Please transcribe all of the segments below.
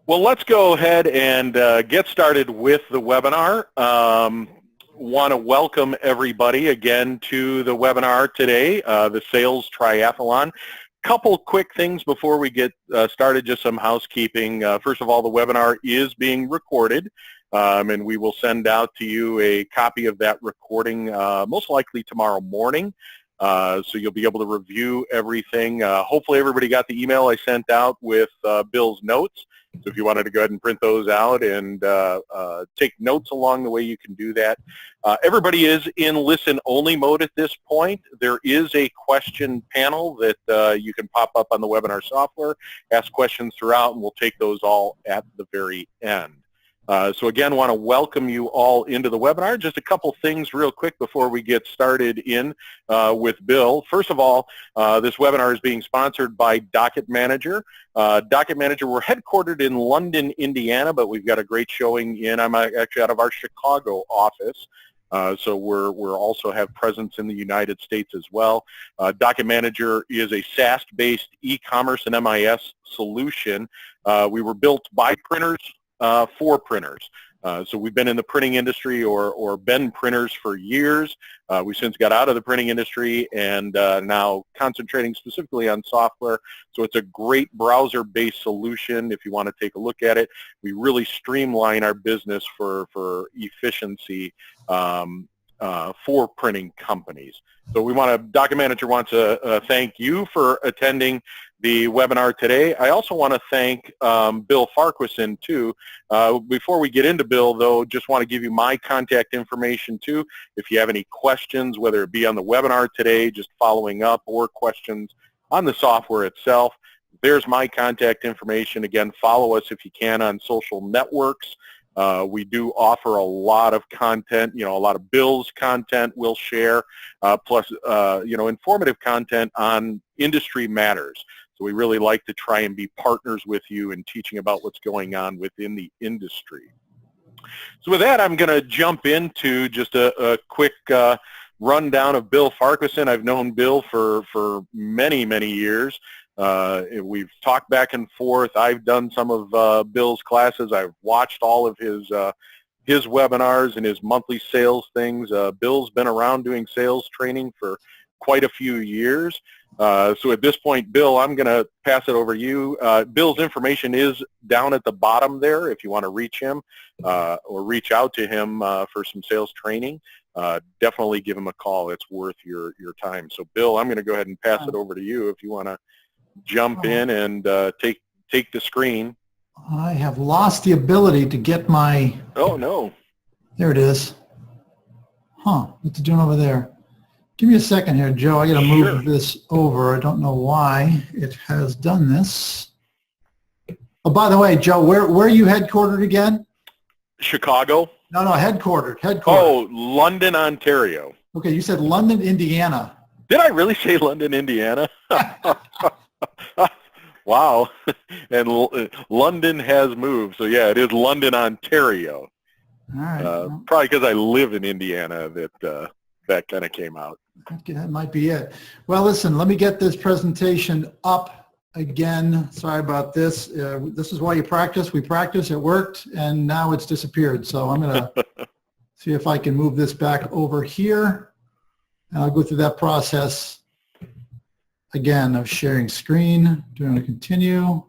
Well, let's go ahead and get started with the webinar. Want to welcome everybody again to the webinar today, the Sales Triathlon. Couple quick things before we get started, just some housekeeping. First of all, the webinar is being recorded, and we will send out to you a copy of that recording most likely tomorrow morning. So you'll be able to review everything. Hopefully everybody got the email I sent out with Bill's notes. So if you wanted to go ahead and print those out and take notes along the way, you can do that. Everybody is in listen-only mode at this point. There is a question panel that you can pop up on the webinar software, ask questions throughout, and we'll take those all at the very end. So again, want to welcome you all into the webinar. Just a couple things real quick before we get started in with Bill. First of all, this webinar is being sponsored by DocketManager. DocketManager, we're headquartered in London, Indiana, but we've got a great showing in, I'm actually out of our Chicago office. So we're also have presence in the United States as well. DocketManager is a SaaS-based e-commerce and MIS solution. We were built by printers for printers. So we've been in the printing industry or been printers for years. We've since got out of the printing industry and now concentrating specifically on software. So it's a great browser-based solution if you want to take a look at it. We really streamline our business for efficiency for printing companies. So DocketManager wants to thank you for attending the webinar today. I also want to thank Bill Farquharson too. Before we get into Bill though, just want to give you my contact information too. If you have any questions, whether it be on the webinar today, just following up, or questions on the software itself, there's my contact information. Again, follow us if you can on social networks. We do offer a lot of content, a lot of Bill's content we'll share, plus, informative content on industry matters. So we really like to try and be partners with you in teaching about what's going on within the industry. So with that, I'm going to jump into just a quick rundown of Bill Farquharson. I've known Bill for many, many years. We've talked back and forth. I've done some of Bill's classes. I've watched all of his webinars and his monthly sales things. Bill's been around doing sales training for quite a few years. So at this point, Bill, I'm going to pass it over to you. Bill's information is down at the bottom there if you want to reach him or reach out to him for some sales training. Definitely give him a call. It's worth your time. So Bill, I'm going to go ahead and pass it over to you if you want to jump in and take the screen. I have lost the ability to get my... Oh, no. There it is. What's it doing over there? Give me a second here, Joe. I got to move this over. I don't know why it has done this. Oh, by the way, Joe, where are you headquartered again? Chicago. No, headquartered. Oh, London, Ontario. Okay, you said London, Indiana. Did I really say London, Indiana? Wow. And London has moved. So, yeah, it is London, Ontario. All right. Probably because I live in Indiana that kind of came out. Okay, that might be it. Well, listen, let me get this presentation up again. Sorry about this. This is why you practice. We practice. It worked, and now it's disappeared. So I'm going to see if I can move this back over here. And I'll go through that process again of sharing screen. Do you want to continue?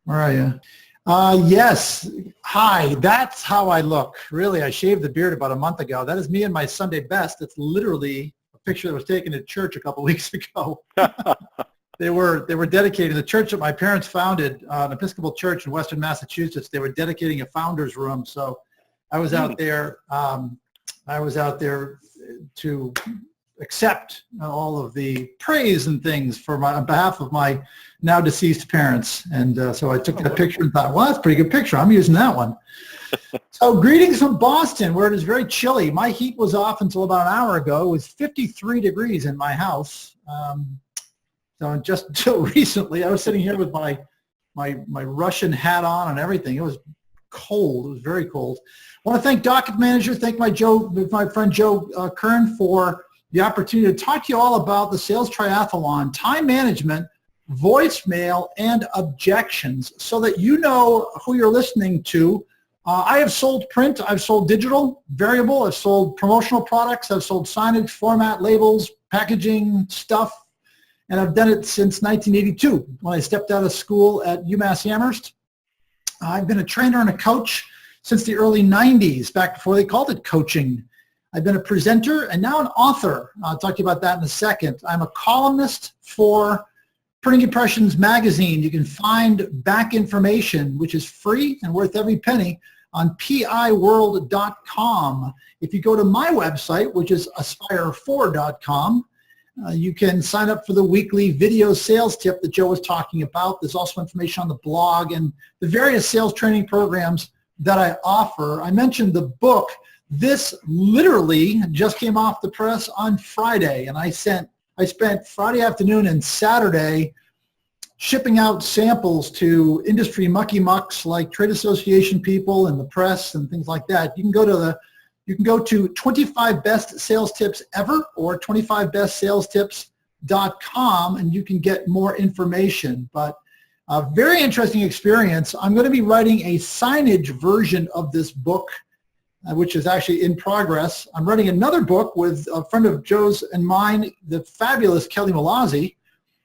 Where are you? Yes. Hi. That's how I look. Really, I shaved the beard about a month ago. That is me in my Sunday best. It's literally a picture that was taken at church a couple weeks ago. They were dedicating the church that my parents founded, an Episcopal church in Western Massachusetts. They were dedicating a founder's room. So I was out there. I was out there to accept all of the praise and things on behalf of my now deceased parents. And so I took that picture and thought, well, that's a pretty good picture. I'm using that one. So greetings from Boston, where it is very chilly. My heat was off until about an hour ago. It was 53 degrees in my house. So just until recently, I was sitting here with my Russian hat on and everything. It was cold. It was very cold. I want to thank DocketManager, thank my friend Joe Kern for the opportunity to talk to you all about the Sales Triathlon, time management voicemail, and objections so that you know who you're listening to. I have sold print, I've sold digital, variable, I've sold promotional products, I've sold signage, format, labels, packaging, stuff, and I've done it since 1982 when I stepped out of school at UMass Amherst. I've been a trainer and a coach since the early 90s, back before they called it coaching. I've been a presenter and now an author. I'll talk to you about that in a second. I'm a columnist for Printing Impressions magazine. You can find back information, which is free and worth every penny, on piworld.com. If you go to my website, which is aspire4.com, you can sign up for the weekly video sales tip that Joe was talking about. There's also information on the blog and the various sales training programs that I offer. I mentioned the book. This literally just came off the press on Friday, and I spent Friday afternoon and Saturday shipping out samples to industry mucky mucks like trade association people and the press and things like that. You can go to 25 Best Sales Tips Ever or 25bestsalestips.com, and you can get more information. But a very interesting experience. I'm going to be writing a signage version of this book, which is actually in progress. I'm writing another book with a friend of Joe's and mine, the fabulous Kelly Malazzi,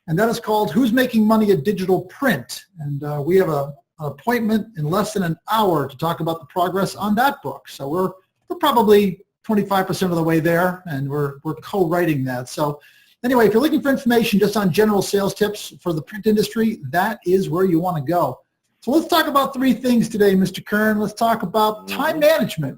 and that is called Who's Making Money at Digital Print? And we have an appointment in less than an hour to talk about the progress on that book. So we're probably 25% of the way there, and we're co-writing that. So anyway, if you're looking for information just on general sales tips for the print industry, that is where you want to go. So let's talk about three things today, Mr. Kern. Let's talk about time management,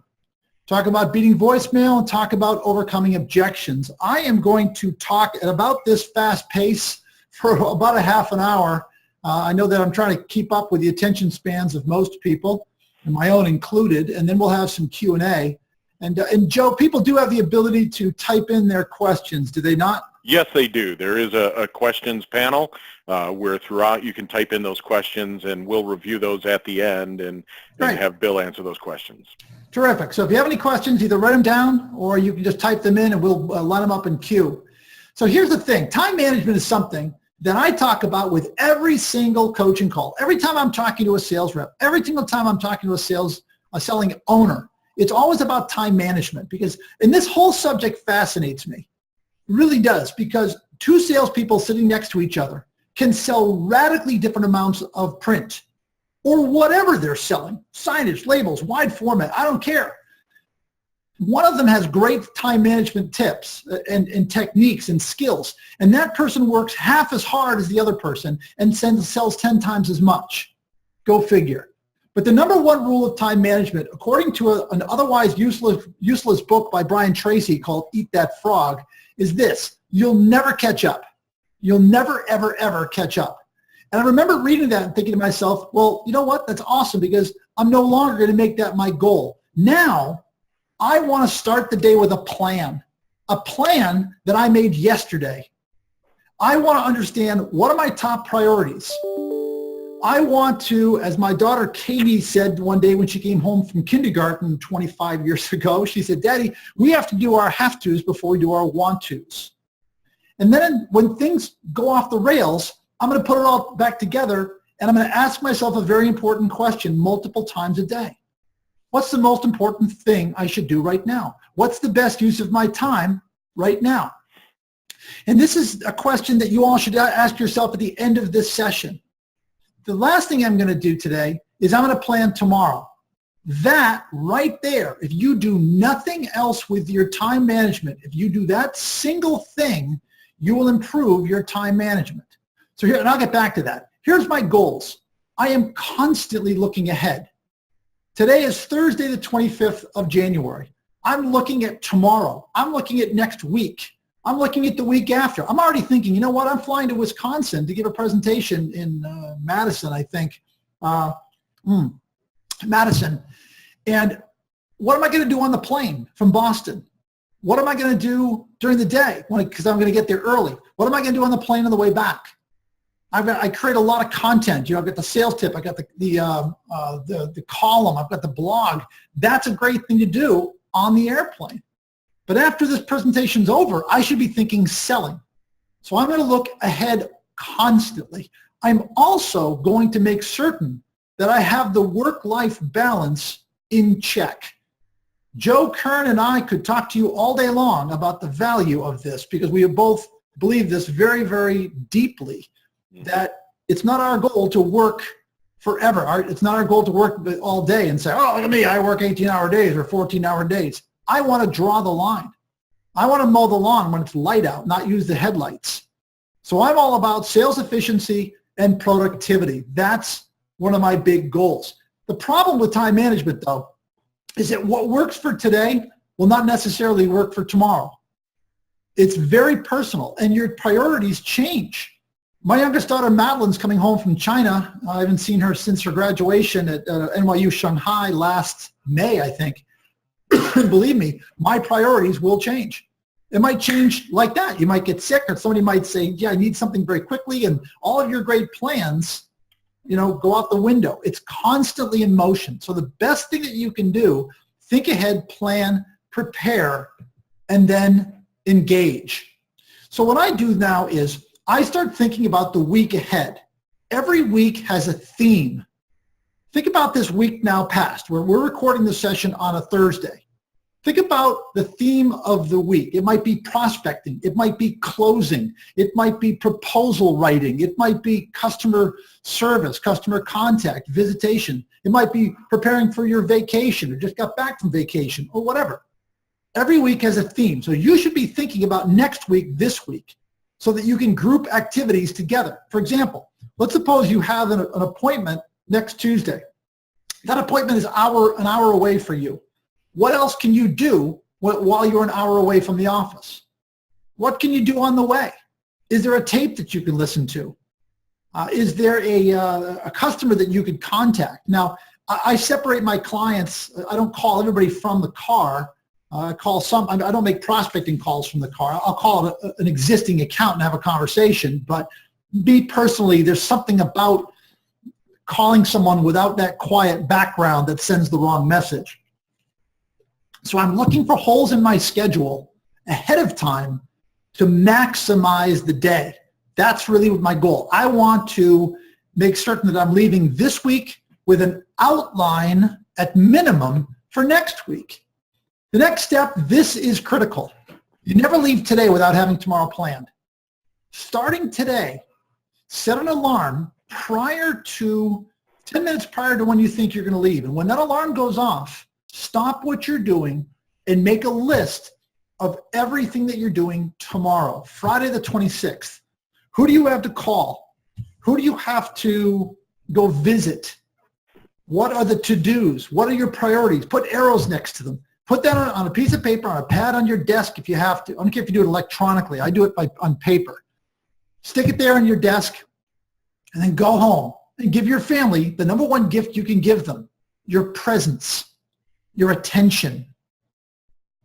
talk about beating voicemail, and talk about overcoming objections. I am going to talk at about this fast pace for about a half an hour. I know that I'm trying to keep up with the attention spans of most people, and my own included, and then we'll have some Q&A. And Joe, people do have the ability to type in their questions, do they not? Yes, they do. There is a questions panel where throughout you can type in those questions, and we'll review those at the end and have Bill answer those questions. Terrific. So if you have any questions, either write them down or you can just type them in and we'll line them up in queue. So here's the thing. Time management is something that I talk about with every single coaching call. Every time I'm talking to a sales rep, every single time I'm talking to a selling owner, it's always about time management, and this whole subject fascinates me. It really does, because two salespeople sitting next to each other can sell radically different amounts of print or whatever they're selling, signage, labels, wide format, I don't care. One of them has great time management tips and techniques and skills, and that person works half as hard as the other person and sells 10 times as much. Go figure. But the number one rule of time management, according to an otherwise useless book by Brian Tracy called Eat That Frog, is this: you'll never catch up. You'll never, ever, ever catch up. And I remember reading that and thinking to myself, well, you know what? That's awesome, because I'm no longer going to make that my goal. Now, I want to start the day with a plan that I made yesterday. I want to understand, what are my top priorities? I want to, as my daughter Katie said one day when she came home from kindergarten 25 years ago, she said, Daddy, we have to do our have-tos before we do our want-tos. And then when things go off the rails, I'm going to put it all back together, and I'm going to ask myself a very important question multiple times a day. What's the most important thing I should do right now? What's the best use of my time right now? And this is a question that you all should ask yourself at the end of this session. The last thing I'm going to do today is I'm going to plan tomorrow. That right there, if you do nothing else with your time management, if you do that single thing, you will improve your time management. So here, and I'll get back to that. Here's my goals. I am constantly looking ahead. Today is Thursday, the 25th of January. I'm looking at tomorrow. I'm looking at next week. I'm looking at the week after. I'm already thinking, you know what? I'm flying to Wisconsin to give a presentation in Madison, I think. Madison. And what am I going to do on the plane from Boston? What am I going to do during the day? Because I'm going to get there early. What am I going to do on the plane on the way back? I create a lot of content. I've got the sales tip. I got the column. I've got the blog. That's a great thing to do on the airplane. But after this presentation's over, I should be thinking selling. So I'm going to look ahead constantly. I'm also going to make certain that I have the work-life balance in check. Joe Kern and I could talk to you all day long about the value of this because we both believe this very, very deeply, that it's not our goal to work forever. It's not our goal to work all day and say, oh, look at me, I work 18-hour days or 14-hour days. I want to draw the line. I want to mow the lawn when it's light out, not use the headlights. So I'm all about sales efficiency and productivity. That's one of my big goals. The problem with time management, though, is that what works for today will not necessarily work for tomorrow. It's very personal, and your priorities change. My youngest daughter, Madeline's coming home from China. I haven't seen her since her graduation at NYU Shanghai last May, I think. Believe me, my priorities will change. It might change like that. You might get sick, or somebody might say, yeah, I need something very quickly, and all of your great plans, go out the window. It's constantly in motion. So the best thing that you can do, think ahead, plan, prepare, and then engage. So what I do now is I start thinking about the week ahead. Every week has a theme. Think about this week now past, where we're recording the session on a Thursday. Think about the theme of the week. It might be prospecting. It might be closing. It might be proposal writing. It might be customer service, customer contact, visitation. It might be preparing for your vacation or just got back from vacation or whatever. Every week has a theme. So you should be thinking about next week, this week, so that you can group activities together. For example, let's suppose you have an appointment next Tuesday. That appointment is an hour away for you. What else can you do while you're an hour away from the office? What can you do on the way? Is there a tape that you can listen to? Is there a customer that you could contact? Now, I separate my clients. I don't call everybody from the car. I don't make prospecting calls from the car. I'll call it an existing account and have a conversation. But me personally, there's something about calling someone without that quiet background that sends the wrong message. So I'm looking for holes in my schedule ahead of time to maximize the day. That's really my goal. I want to make certain that I'm leaving this week with an outline at minimum for next week. The next step, this is critical. You never leave today without having tomorrow planned. Starting today, set an alarm 10 minutes prior to when you think you're going to leave. And when that alarm goes off, stop what you're doing and make a list of everything that you're doing tomorrow, Friday the 26th. Who do you have to call? Who do you have to go visit? What are the to-dos? What are your priorities? Put arrows next to them. Put that on a piece of paper, on a pad on your desk if you have to. I don't care if you do it electronically. I do it on paper. Stick it there on your desk and then go home and give your family the number one gift you can give them, your presence, your attention.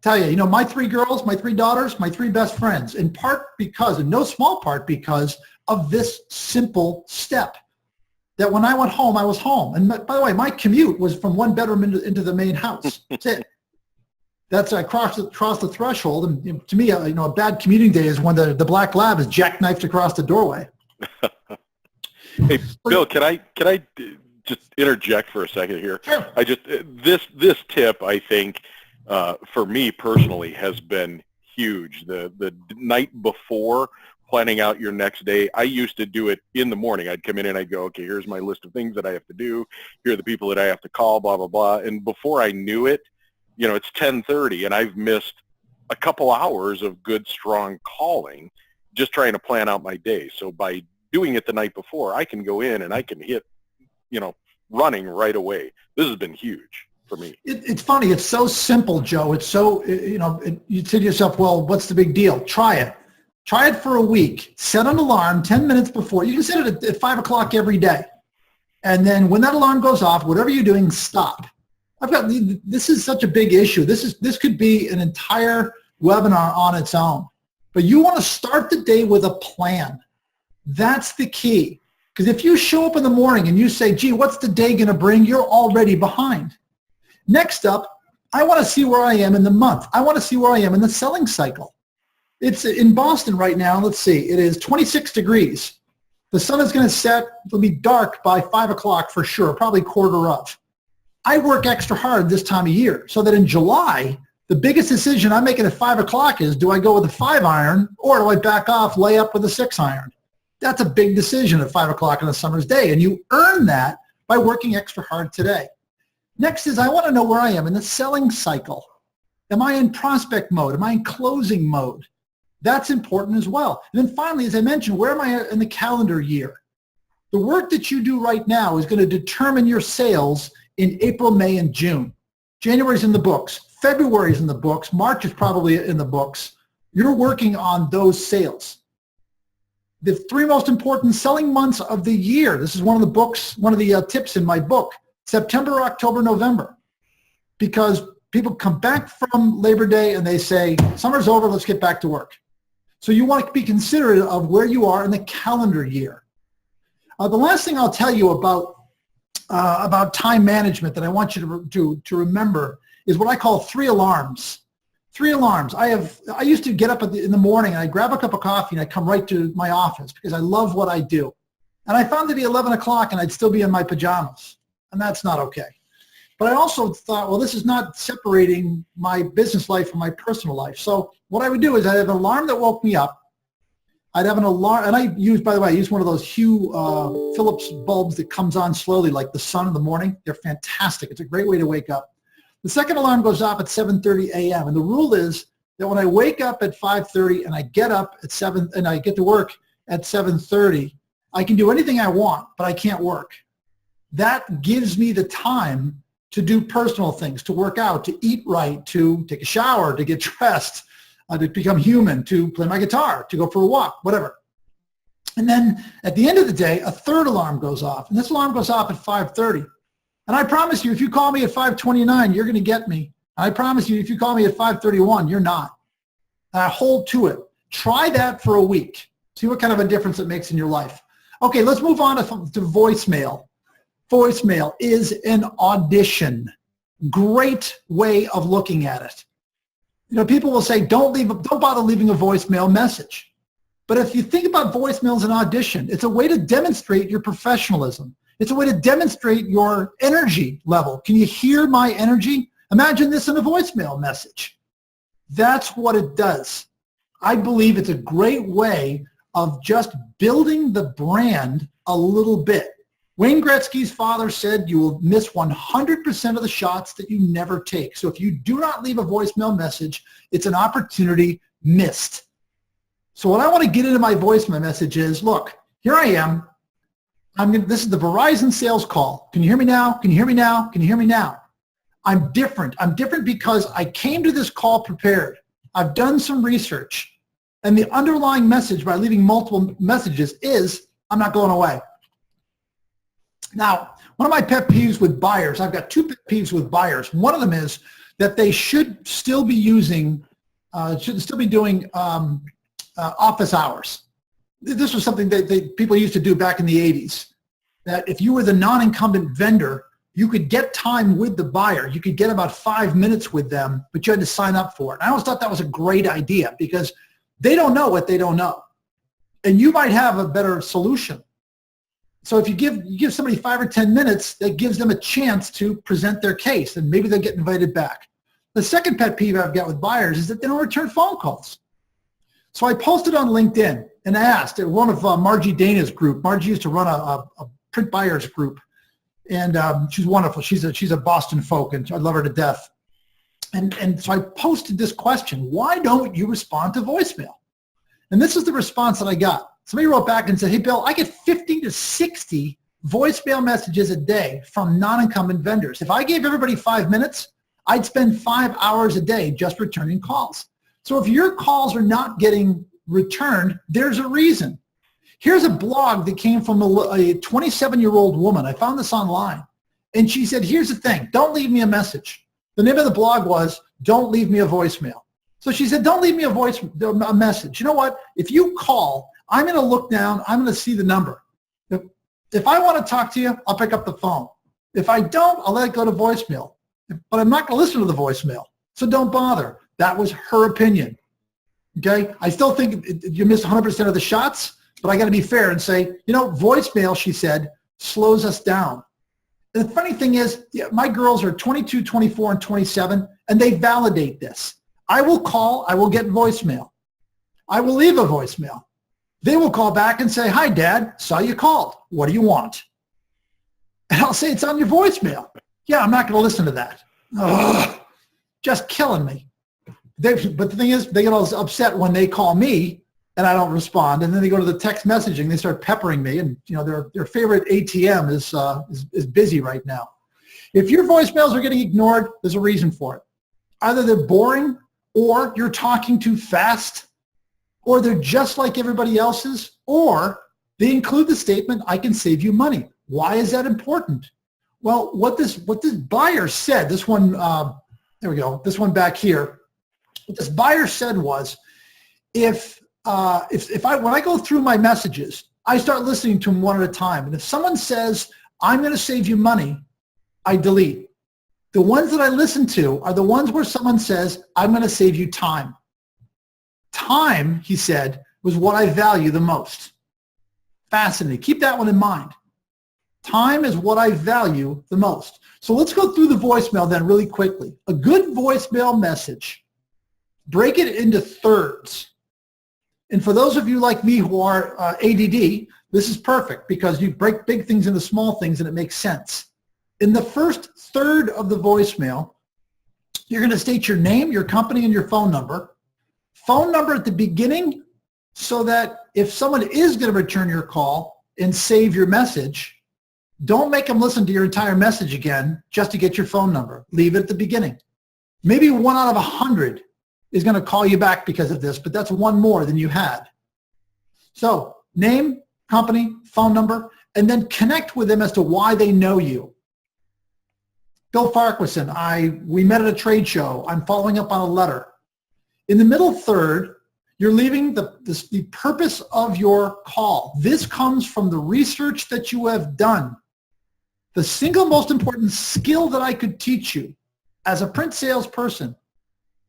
Tell you, my 3 girls, my 3 daughters, my 3 best friends, in no small part because of this simple step. That when I went home, I was home. And by the way, my commute was from one bedroom into the main house. That's it. That's I crossed the threshold. And to me, a bad commuting day is when the black lab is jackknifed across the doorway. Hey, Bill, can I just interject for a second here? Sure. This tip, I think, for me personally, has been huge. The night before planning out your next day, I used to do it in the morning. I'd come in and I'd go, okay, here's my list of things that I have to do. Here are the people that I have to call, blah, blah, blah. And before I knew it, it's 10:30 and I've missed a couple hours of good, strong calling just trying to plan out my day. So by doing it the night before, I can go in and I can hit, running right away. This has been huge for me. It's funny. It's so simple, Joe. It's so, you say to yourself, well, what's the big deal? Try it. Try it for a week. Set an alarm 10 minutes before. You can set it at 5 o'clock every day. And then when that alarm goes off, whatever you're doing, stop. This is such a big issue. This could be an entire webinar on its own. But you want to start the day with a plan. That's the key. Because if you show up in the morning and you say, gee, what's the day going to bring? You're already behind. Next up, I want to see where I am in the month. I want to see where I am in the selling cycle. It's in Boston right now. Let's see. It is 26 degrees. The sun is going to set. It'll be dark by 5 o'clock for sure, probably quarter of. I work extra hard this time of year so that in July, the biggest decision I'm making at 5 o'clock is, do I go with a 5-iron or do I back off, lay up with a 6-iron? That's a big decision at 5 o'clock on a summer's day, and you earn that by working extra hard today. Next is I want to know where I am in the selling cycle. Am I in prospect mode? Am I in closing mode? That's important as well. And then finally, as I mentioned, where am I in the calendar year? The work that you do right now is going to determine your sales in April, May, and June. January's in the books. February's in the books. March is probably in the books. You're working on those sales. The 3 most important selling months of the year. This is one of the books, one of the tips in my book. September, October, November. Because people come back from Labor Day and they say, summer's over, let's get back to work. So you want to be considerate of where you are in the calendar year. The last thing I'll tell you about time management that I want you to remember is what I call 3 alarms. 3 alarms. I used to get up in the morning and I'd grab a cup of coffee and I'd come right to my office because I love what I do. And I found it to be 11 o'clock and I'd still be in my pajamas. And that's not okay. But I also thought, well, this is not separating my business life from my personal life. So what I would do is I'd have an alarm that woke me up. I'd have an alarm, and I use one of those Hue Phillips bulbs that comes on slowly like the sun in the morning. They're fantastic. It's a great way to wake up. The second alarm goes off at 7:30 a.m. And the rule is that when I wake up at 5:30 and I get up at 7 and I get to work at 7:30, I can do anything I want, but I can't work. That gives me the time to do personal things, to work out, to eat right, to take a shower, to get dressed, to become human, to play my guitar, to go for a walk, whatever. And then at the end of the day, a third alarm goes off. And this alarm goes off at 5:30. And I promise you, if you call me at 5:29, you're going to get me. And I promise you, if you call me at 5:31, you're not. And I hold to it. Try that for a week. See what kind of a difference it makes in your life. Okay, let's move on to voicemail. Voicemail is an audition. Great way of looking at it. You know, people will say, don't bother leaving a voicemail message. But if you think about voicemail as an audition, it's a way to demonstrate your professionalism. It's a way to demonstrate your energy level. Can you hear my energy? Imagine this in a voicemail message. That's what it does. I believe it's a great way of just building the brand a little bit. Wayne Gretzky's father said you will miss 100% of the shots that you never take. So if you do not leave a voicemail message, it's an opportunity missed. So what I want to get into my voicemail message is, look, here I am. This is the Verizon sales call. Can you hear me now? Can you hear me now? Can you hear me now? I'm different. I'm different because I came to this call prepared. I've done some research. And the underlying message by leaving multiple messages is, I'm not going away. Now, one of my pet peeves with buyers, I've got 2 pet peeves with buyers. One of them is that they should still be doing office hours. This was something that people used to do back in the 80s, that if you were the non-incumbent vendor, you could get time with the buyer. You could get about 5 minutes with them, but you had to sign up for it. And I always thought that was a great idea because they don't know what they don't know. And you might have a better solution. So if you give somebody 5 or 10 minutes, that gives them a chance to present their case, and maybe they'll get invited back. The second pet peeve I've got with buyers is that they don't return phone calls. So I posted on LinkedIn and asked at one of Margie Dana's group. Margie used to run a print buyers group, and she's wonderful. She's a Boston folk, and I love her to death. And so I posted this question: why don't you respond to voicemail? And this is the response that I got. Somebody wrote back and said, hey, Bill, I get 50 to 60 voicemail messages a day from non-incumbent vendors. If I gave everybody 5 minutes, I'd spend 5 hours a day just returning calls. So if your calls are not getting returned, there's a reason. Here's a blog that came from a 27-year-old woman. I found this online. And she said, here's the thing. Don't leave me a message. The name of the blog was, Don't Leave Me a Voicemail. So she said, don't leave me a message. You know what? If you call, I'm going to look down. I'm going to see the number. If I want to talk to you, I'll pick up the phone. If I don't, I'll let it go to voicemail. But I'm not going to listen to the voicemail. So don't bother. That was her opinion. Okay? I still think you miss 100% of the shots, But I got to be fair and say, voicemail, she said, slows us down. And the funny thing is, my girls are 22, 24, and 27, and they validate this. I will call, I will get voicemail. I will leave a voicemail. They will call back and say, hi, Dad, saw you called. What do you want? And I'll say, it's on your voicemail. Yeah, I'm not going to listen to that. Ugh, just killing me. But the thing is, they get all upset when they call me and I don't respond. And then they go to the text messaging. They start peppering me. And their favorite ATM is busy right now. If your voicemails are getting ignored, there's a reason for it. Either they're boring, or you're talking too fast, or they're just like everybody else's, or they include the statement, I can save you money. Why is that important? Well, what this buyer said, this one, there we go, this one back here, what this buyer said was, when I go through my messages, I start listening to them one at a time. And if someone says, I'm going to save you money, I delete. The ones that I listen to are the ones where someone says, I'm going to save you time. Time, he said, was what I value the most. Fascinating. Keep that one in mind. Time is what I value the most. So let's go through the voicemail then really quickly. A good voicemail message, break it into thirds. And for those of you like me who are ADD, this is perfect because you break big things into small things and it makes sense. In the first third of the voicemail, you're going to state your name, your company, and your phone number. Phone number at the beginning so that if someone is going to return your call and save your message, don't make them listen to your entire message again just to get your phone number. Leave it at the beginning. Maybe 1 out of 100 is going to call you back because of this, but that's one more than you had. So name, company, phone number, and then connect with them as to why they know you. Bill Farquharson, we met at a trade show. I'm following up on a letter. In the middle third, you're leaving the purpose of your call. This comes from the research that you have done. The single most important skill that I could teach you as a print salesperson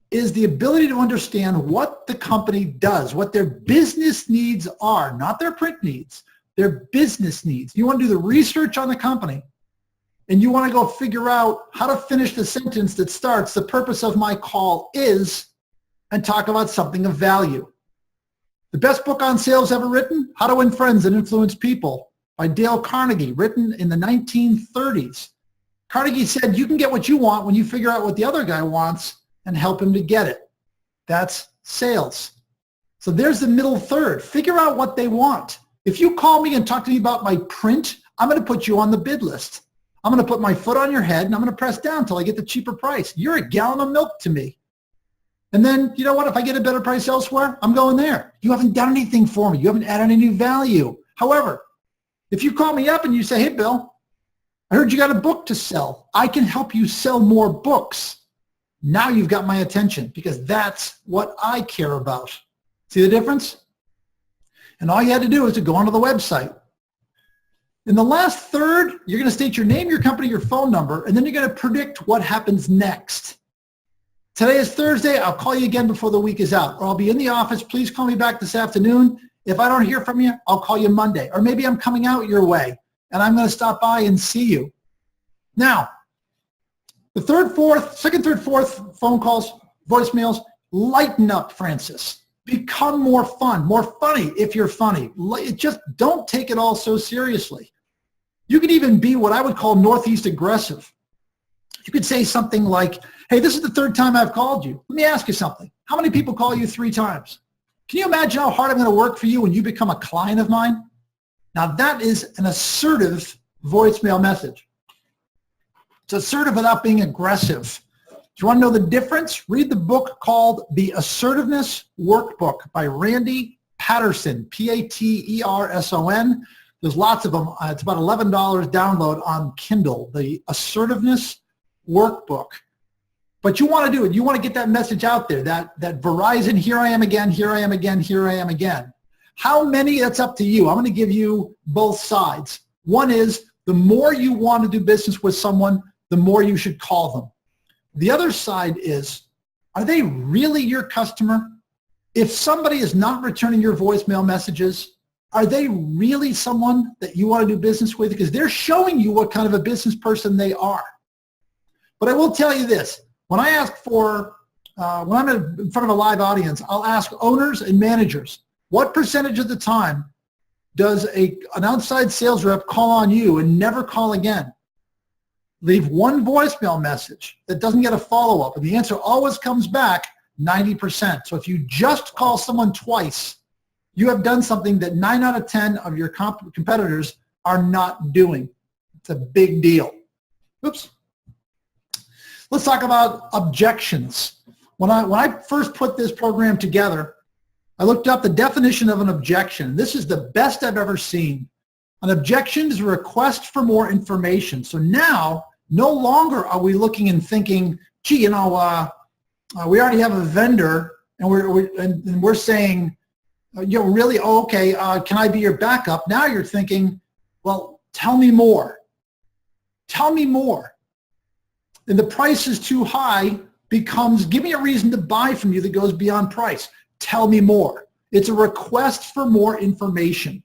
is the ability to understand what the company does, what their business needs are, not their print needs, their business needs. You want to do the research on the company, and you want to go figure out how to finish the sentence that starts, the purpose of my call is, and talk about something of value. The best book on sales ever written, How to Win Friends and Influence People, by Dale Carnegie, written in the 1930s. Carnegie said, you can get what you want when you figure out what the other guy wants and help him to get it. That's sales. So there's the middle third. Figure out what they want. If you call me and talk to me about my print, I'm going to put you on the bid list. I'm going to put my foot on your head and I'm going to press down until I get the cheaper price. You're a gallon of milk to me. And then, you know what? If I get a better price elsewhere, I'm going there. You haven't done anything for me. You haven't added any value. However, if you call me up and you say, hey, Bill, I heard you got a book to sell. I can help you sell more books. Now you've got my attention because that's what I care about. See the difference? And all you had to do is to go onto the website. In the last third, you're going to state your name, your company, your phone number, and then you're going to predict what happens next. Today is Thursday. I'll call you again before the week is out, or I'll be in the office. Please call me back this afternoon. If I don't hear from you, I'll call you Monday, or maybe I'm coming out your way, and I'm going to stop by and see you. Now, the second, third, fourth phone calls, voicemails, lighten up, Francis. Become more fun, more funny if you're funny. Just don't take it all so seriously. You can even be what I would call Northeast aggressive. You could say something like, hey, this is the third time I've called you. Let me ask you something. How many people call you 3 times? Can you imagine how hard I'm going to work for you when you become a client of mine? Now that is an assertive voicemail message. It's assertive without being aggressive. Do you want to know the difference? Read the book called The Assertiveness Workbook by Randy Patterson, P-A-T-E-R-S-O-N. There's lots of them. It's about $11 download on Kindle, The Assertiveness Workbook. But you want to do it. You want to get that message out there, that Verizon, here I am again, here I am again, here I am again. How many? That's up to you. I'm going to give you both sides. One is the more you want to do business with someone, the more you should call them. The other side is, are they really your customer? If somebody is not returning your voicemail messages, are they really someone that you want to do business with? Because they're showing you what kind of a business person they are. But I will tell you this, when I ask for, when I'm in front of a live audience, I'll ask owners and managers, what percentage of the time does an outside sales rep call on you and never call again? Leave one voicemail message that doesn't get a follow-up, and the answer always comes back 90%. So if you just call someone twice, you have done something that 9 out of 10 of your competitors are not doing. It's a big deal. Oops. Let's talk about objections. When I first put this program together, I looked up the definition of an objection. This is the best I've ever seen. An objection is a request for more information. So now, no longer are we looking and thinking, gee, we already have a vendor, and we're saying, really, oh, okay, can I be your backup? Now you're thinking, well, tell me more. Tell me more. And the price is too high becomes, give me a reason to buy from you that goes beyond price. Tell me more. It's a request for more information.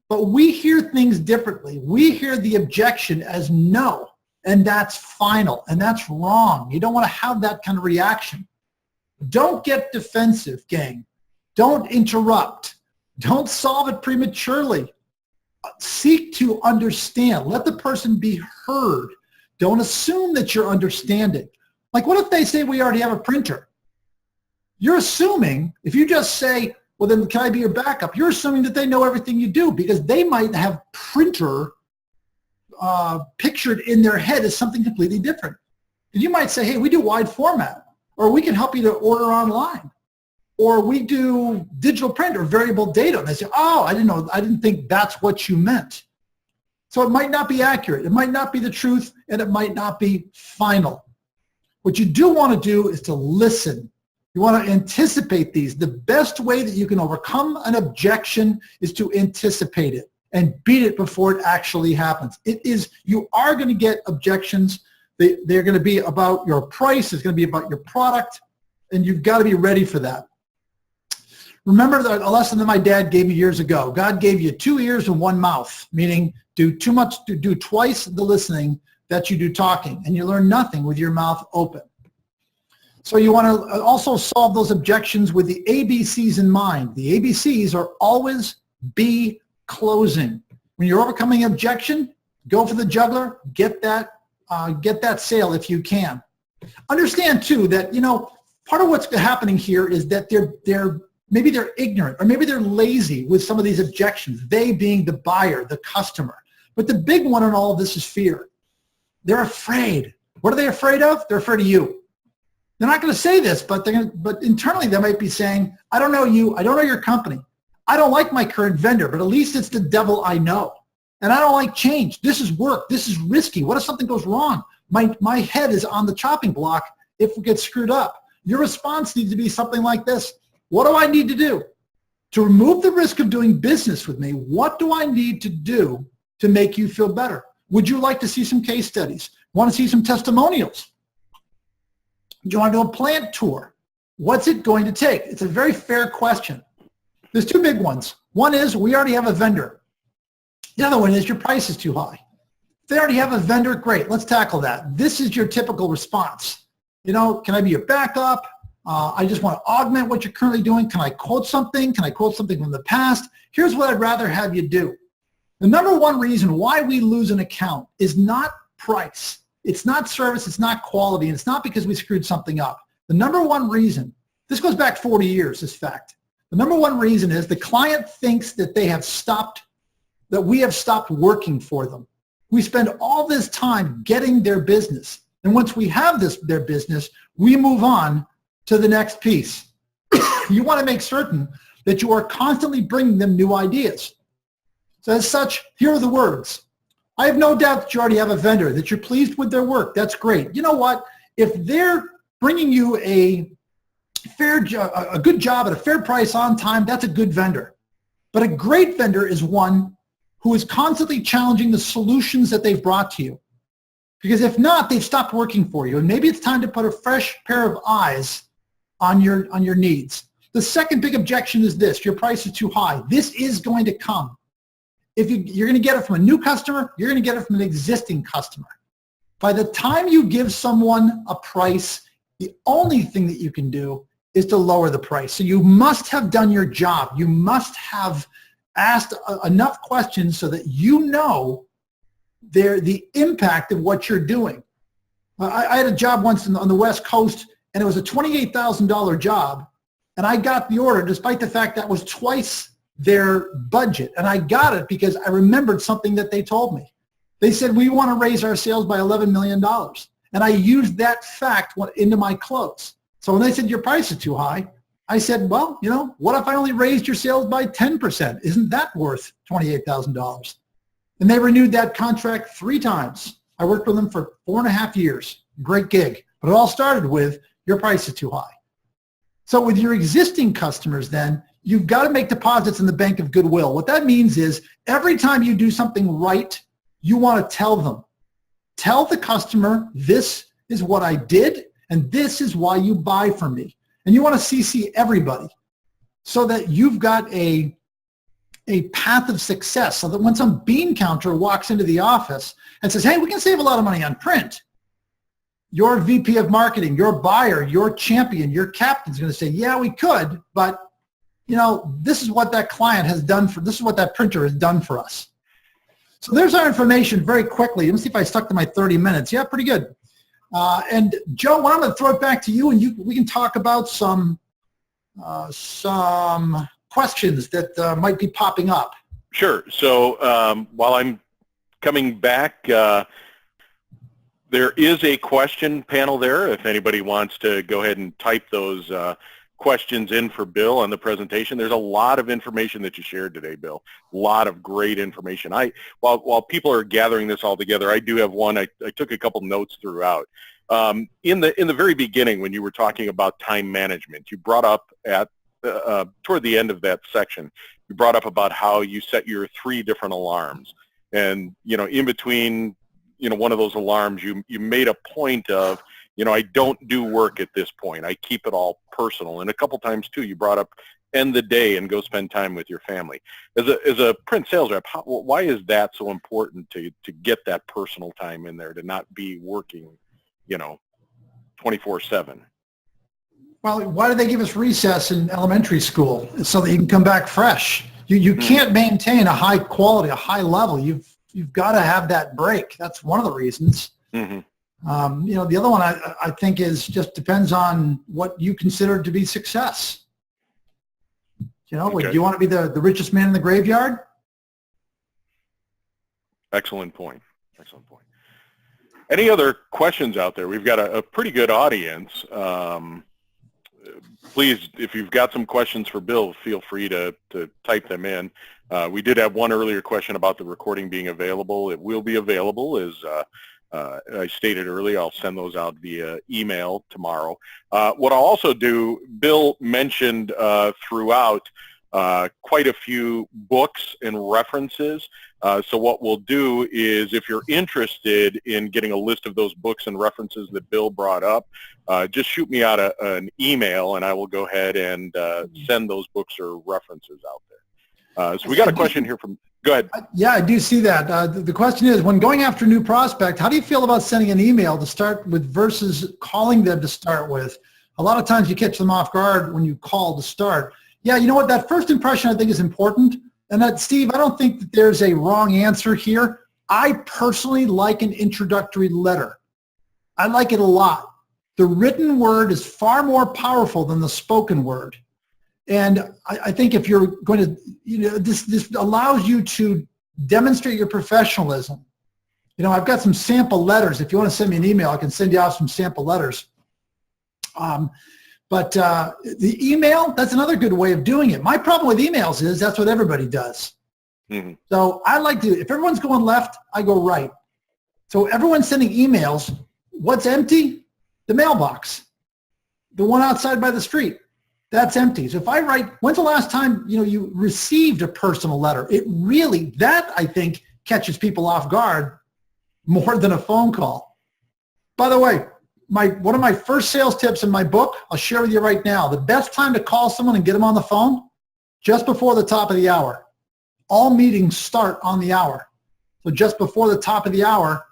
But we hear things differently. We hear the objection as no, and that's final, and that's wrong. You don't want to have that kind of reaction. Don't get defensive, gang. Don't interrupt. Don't solve it prematurely. Seek to understand. Let the person be heard. Don't assume that you're understanding. Like, what if they say we already have a printer? You're assuming, if you just say, well, then can I be your backup? You're assuming that they know everything you do, because they might have printer pictured in their head as something completely different. And you might say, hey, we do wide format, or we can help you to order online, or we do digital print or variable data. And they say, oh, I didn't think that's what you meant. So it might not be accurate. It might not be the truth, and it might not be final. What you do want to do is to listen. You want to anticipate these. The best way that you can overcome an objection is to anticipate it and beat it before it actually happens. You are going to get objections. They're going to be about your price. It's going to be about your product, and you've got to be ready for that. Remember a lesson that my dad gave me years ago. God gave you 2 ears and 1 mouth, meaning do twice the listening that you do talking, and you learn nothing with your mouth open. So you want to also solve those objections with the ABCs in mind. The ABCs are always be closing. When you're overcoming objection, go for the juggler, get that sale if you can. Understand too that, part of what's happening here is that maybe they're ignorant, or maybe they're lazy with some of these objections, they being the buyer, the customer. But the big one in all of this is fear. They're afraid. What are they afraid of? They're afraid of you. They're not going to say this, but internally they might be saying, I don't know you, I don't know your company. I don't like my current vendor, but at least it's the devil I know. And I don't like change. This is work. This is risky. What if something goes wrong? My head is on the chopping block if it gets screwed up. Your response needs to be something like this. What do I need to do to remove the risk of doing business with me? What do I need to do to make you feel better? Would you like to see some case studies? Want to see some testimonials? Do you want to do a plant tour? What's it going to take? It's a very fair question. There's 2 big ones. One is we already have a vendor. The other one is your price is too high. If they already have a vendor, great, let's tackle that. This is your typical response. Can I be your backup? I just want to augment what you're currently doing. Can I quote something? Can I quote something from the past? Here's what I'd rather have you do. The number one reason why we lose an account is not price. It's not service. It's not quality. And it's not because we screwed something up. The number one reason, this goes back 40 years, this fact. The number one reason is the client thinks that we have stopped working for them. We spend all this time getting their business. And once we have their business, we move on to the next piece. You want to make certain that you are constantly bringing them new ideas. So as such, here are the words. I have no doubt that you already have a vendor, that you're pleased with their work. That's great. You know what? If they're bringing you a good job at a fair price on time, that's a good vendor. But a great vendor is one who is constantly challenging the solutions that they've brought to you. Because if not, they've stopped working for you. And maybe it's time to put a fresh pair of eyes on your needs. The second big objection is this: your price is too high. This is going to come. If you're going to get it from a new customer, you're going to get it from an existing customer. By the time you give someone a price, the only thing that you can do is to lower the price. So you must have done your job. You must have asked enough questions so that you know the impact of what you're doing. I had a job once on the West Coast, and it was a $28,000 job, and I got the order despite the fact that was twice their budget. And I got it because I remembered something that they told me. They said, we want to raise our sales by $11 million. And I used that fact into my close. So when they said your price is too high, I said, well, what if I only raised your sales by 10%? Isn't that worth $28,000? And they renewed that contract 3 times. I worked with them for 4.5 years. Great gig. But it all started with your price is too high. So with your existing customers then, you've got to make deposits in the bank of goodwill. What that means is every time you do something right, you want to tell them. Tell the customer, this is what I did, and this is why you buy from me. And you want to CC everybody so that you've got a path of success, so that when some bean counter walks into the office and says, hey, we can save a lot of money on print, your VP of marketing, your buyer, your champion, your captain is going to say, yeah, we could, but this is what that client has done this is what that printer has done for us. So there's our information very quickly. Let me see if I stuck to my 30 minutes. Yeah, pretty good. And Joe, I'm going to throw it back to you, and we can talk about some questions that might be popping up. Sure. So while I'm coming back, there is a question panel there. If anybody wants to go ahead and type those questions in for Bill on the presentation. There's a lot of information that you shared today, Bill. A lot of great information. While people are gathering this all together, I do have one. I took a couple notes throughout. In the very beginning, when you were talking about time management, you brought up toward the end of that section, you brought up about how you set your 3 different alarms, and in between one of those alarms, you made a point of, I don't do work at this point. I keep it all personal. And a couple times too, you brought up end the day and go spend time with your family. As a print sales rep, why is that so important to get that personal time in there, to not be working, 24/7? Well, why do they give us recess in elementary school? So that you can come back fresh. You can't maintain a high quality, a high level. You've got to have that break. That's one of the reasons. Mm-hmm. The other one I think is just depends on what you consider to be success. Okay. Do you want to be the richest man in the graveyard? Excellent point. Excellent point. Any other questions out there? We've got a pretty good audience. Please, if you've got some questions for Bill, feel free to type them in. We did have one earlier question about the recording being available. It will be available, as I stated earlier. I'll send those out via email tomorrow. What I'll also do, Bill mentioned throughout quite a few books and references. So what we'll do is, if you're interested in getting a list of those books and references that Bill brought up, just shoot me out an email, and I will go ahead and send those books or references out there. So we got a question here from, go ahead. Yeah, I do see that. The question is, when going after a new prospect, how do you feel about sending an email to start with versus calling them to start with? A lot of times you catch them off guard when you call to start. Yeah, you know what? That first impression I think is important. And that, Steve, I don't think that there's a wrong answer here. I personally like an introductory letter. I like it a lot. The written word is far more powerful than the spoken word. And I think if you're going to, this allows you to demonstrate your professionalism. I've got some sample letters. If you want to send me an email, I can send you out some sample letters. But the email, that's another good way of doing it. My problem with emails is that's what everybody does. Mm-hmm. So I like to, if everyone's going left, I go right. So everyone's sending emails. What's empty? The mailbox. The one outside by the street. That's empty. So if I write, when's the last time you received a personal letter? It really, that I think catches people off guard more than a phone call. By the way, one of my first sales tips in my book, I'll share with you right now. The best time to call someone and get them on the phone, just before the top of the hour. All meetings start on the hour. So just before the top of the hour,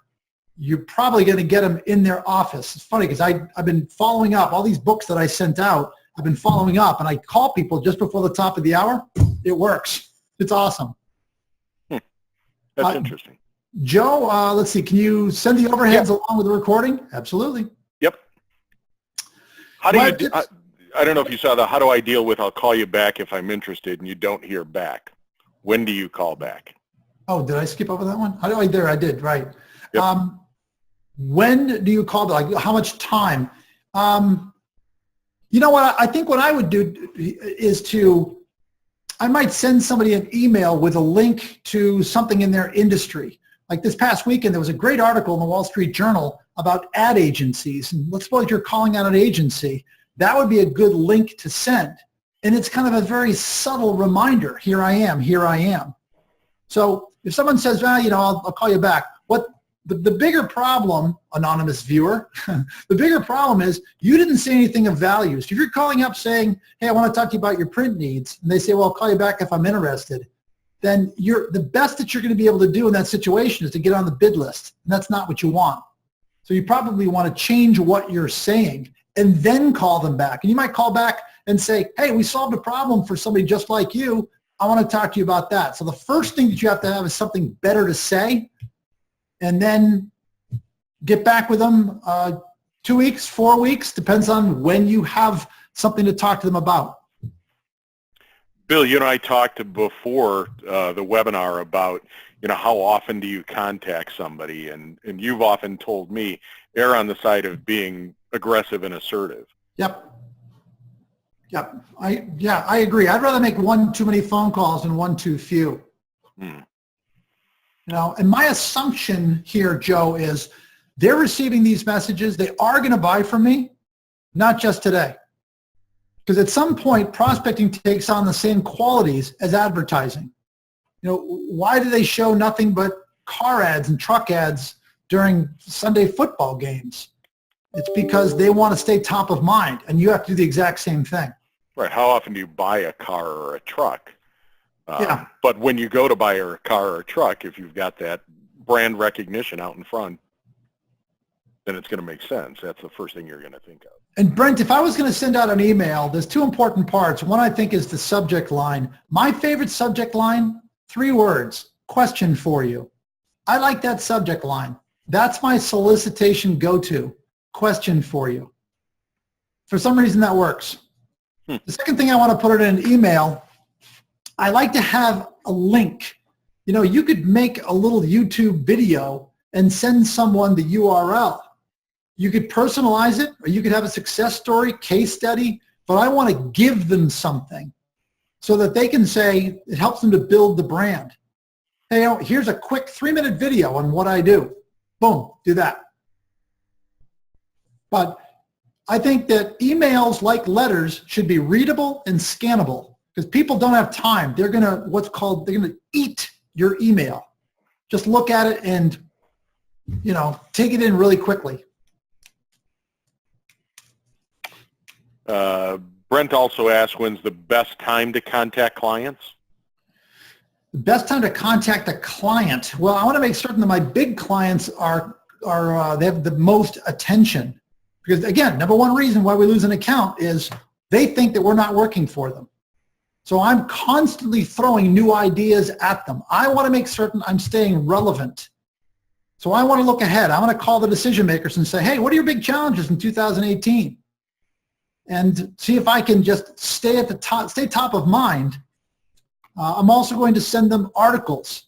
you're probably going to get them in their office. It's funny because I've been following up. All these books that I sent out, I've been following up, and I call people just before the top of the hour. It works. It's awesome. That's interesting. Joe, let's see. Can you send the overheads along with the recording? Absolutely. Yep. How do you? I don't know if you saw the how do I deal with I'll call you back if I'm interested and you don't hear back. When do you call back? Oh, did I skip over that one? How do I? There, I did. Right. Yep. When do you call back? Like how much time? You know what? I think what I would do is I might send somebody an email with a link to something in their industry. Like this past weekend, there was a great article in the Wall Street Journal about ad agencies. And let's suppose you're calling out an agency. That would be a good link to send. And it's kind of a very subtle reminder. Here I am. Here I am. So if someone says, well, I'll call you back. The bigger problem, anonymous viewer, the bigger problem is you didn't say anything of value. So if you're calling up saying, hey, I want to talk to you about your print needs, and they say, well, I'll call you back if I'm interested, then the best that you're going to be able to do in that situation is to get on the bid list. And that's not what you want. So you probably want to change what you're saying and then call them back. And you might call back and say, hey, we solved a problem for somebody just like you. I want to talk to you about that. So the first thing that you have to have is something better to say, and then get back with them 2 weeks, 4 weeks, depends on when you have something to talk to them about. Bill, I talked before the webinar about, how often do you contact somebody? And you've often told me, err on the side of being aggressive and assertive. Yep. I agree. I'd rather make one too many phone calls than one too few. And my assumption here, Joe, is they're receiving these messages. They are going to buy from me, not just today. Because at some point, prospecting takes on the same qualities as advertising. Why do they show nothing but car ads and truck ads during Sunday football games? It's because they want to stay top of mind, and you have to do the exact same thing. Right. How often do you buy a car or a truck? But when you go to buy a car or a truck, if you've got that brand recognition out in front, then it's going to make sense. That's the first thing you're going to think of. And Brent, if I was going to send out an email, there's two important parts. One, I think, is the subject line. My favorite subject line, 3 words, question for you. I like that subject line. That's my solicitation go-to, question for you. For some reason, that works. The second thing I want to put in an email, I like to have a link. You could make a little YouTube video and send someone the URL. You could personalize it, or you could have a success story, case study, but I want to give them something so that they can say it helps them to build the brand. Hey, here's a quick 3-minute video on what I do. Boom, do that. But I think that emails, like letters, should be readable and scannable because people don't have time. They're going to eat your email. Just look at it and, take it in really quickly. Brent also asked, when's the best time to contact clients? The best time to contact a client. Well, I want to make certain that my big clients they have the most attention. Because again, number one reason why we lose an account is they think that we're not working for them. So I'm constantly throwing new ideas at them. I want to make certain I'm staying relevant. So I want to look ahead. I want to call the decision makers and say, hey, what are your big challenges in 2018? And see if I can just stay top of mind. I'm also going to send them articles.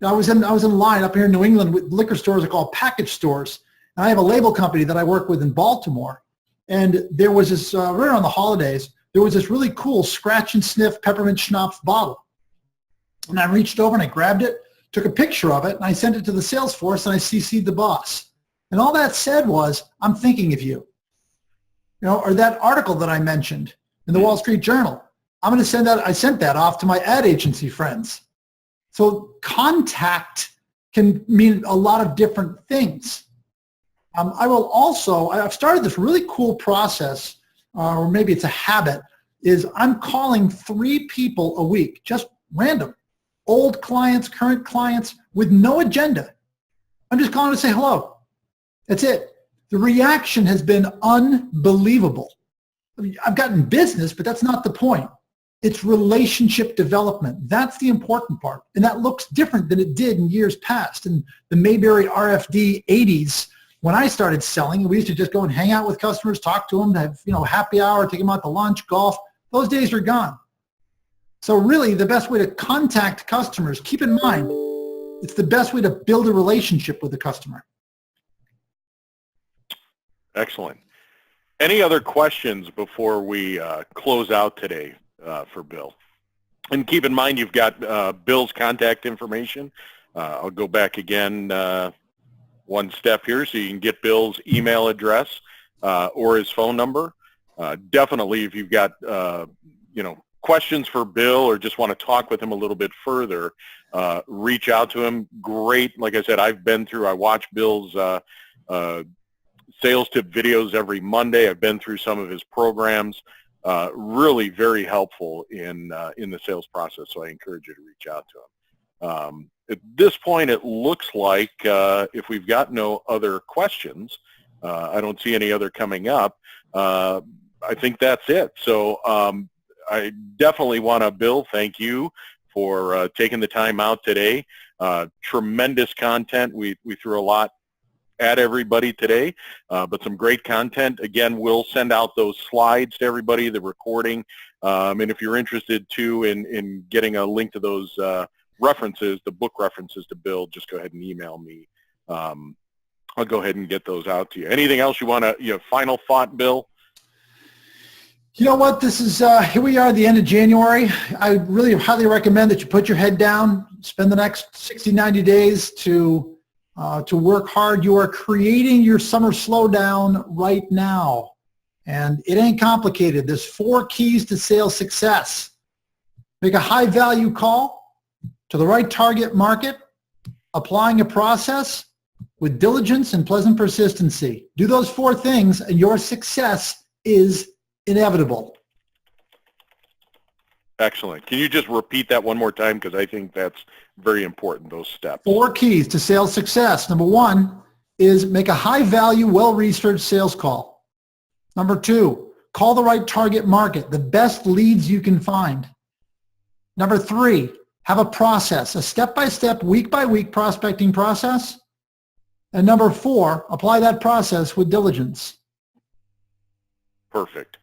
I was in line up here in New England with liquor stores are called package stores. And I have a label company that I work with in Baltimore. And there was this, right around the holidays, there was this really cool scratch and sniff peppermint schnapps bottle. And I reached over and I grabbed it, took a picture of it, and I sent it to the sales force and I CC'd the boss. And all that said was, I'm thinking of you. Or that article that I mentioned in the Wall Street Journal. I'm going to send that. I sent that off to my ad agency friends. So contact can mean a lot of different things. I will also, I've started this really cool process, or maybe it's a habit, is I'm calling 3 people a week, just random, old clients, current clients, with no agenda. I'm just calling to say hello. That's it. The reaction has been unbelievable. I mean, I've gotten business, but that's not the point. It's relationship development. That's the important part. And that looks different than it did in years past. In the Mayberry RFD 80s, when I started selling, we used to just go and hang out with customers, talk to them, have happy hour, take them out to lunch, golf. Those days are gone. So really, the best way to contact customers, keep in mind, it's the best way to build a relationship with the customer. Excellent. Any other questions before we close out today for Bill? And keep in mind, you've got Bill's contact information. I'll go back again one step here so you can get Bill's email address or his phone number. Definitely, if you've got questions for Bill or just want to talk with him a little bit further, reach out to him. Great. Like I said, I watch Bill's sales tip videos every Monday. I've been through some of his programs. Really very helpful in the sales process, so I encourage you to reach out to him. At this point, it looks like if we've got no other questions, I don't see any other coming up. I think that's it. So I definitely want to, Bill, thank you for taking the time out today. Tremendous content. We threw a lot at everybody today, but some great content. Again, we'll send out those slides to everybody, the recording, and if you're interested too in getting a link to those references, the book references to Bill, just go ahead and email me. I'll go ahead and get those out to you. Anything else you want to, final thought, Bill? You know what, this is, here we are at the end of January. I really highly recommend that you put your head down, spend the next 60, 90 days to work hard. You are creating your summer slowdown right now. And it ain't complicated. There's 4 keys to sales success. Make a high value call to the right target market, applying a process with diligence and pleasant persistency. Do those 4 things and your success is inevitable. Excellent. Can you just repeat that one more time? Because I think that's very important, those steps. 4 keys to sales success. Number 1 is make a high-value, well-researched sales call. Number 2, call the right target market, the best leads you can find. Number 3, have a process, a step-by-step, week-by-week prospecting process. And number 4, apply that process with diligence. Perfect.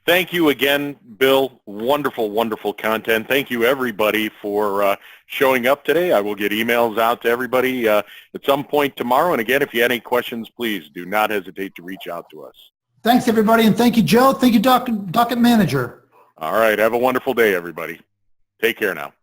Thank you again, Bill. Wonderful, wonderful content. Thank you, everybody, for showing up today. I will get emails out to everybody at some point tomorrow. And again, if you have any questions, please do not hesitate to reach out to us. Thanks, everybody. And thank you, Joe. Thank you, DocketManager. All right. Have a wonderful day, everybody. Take care now.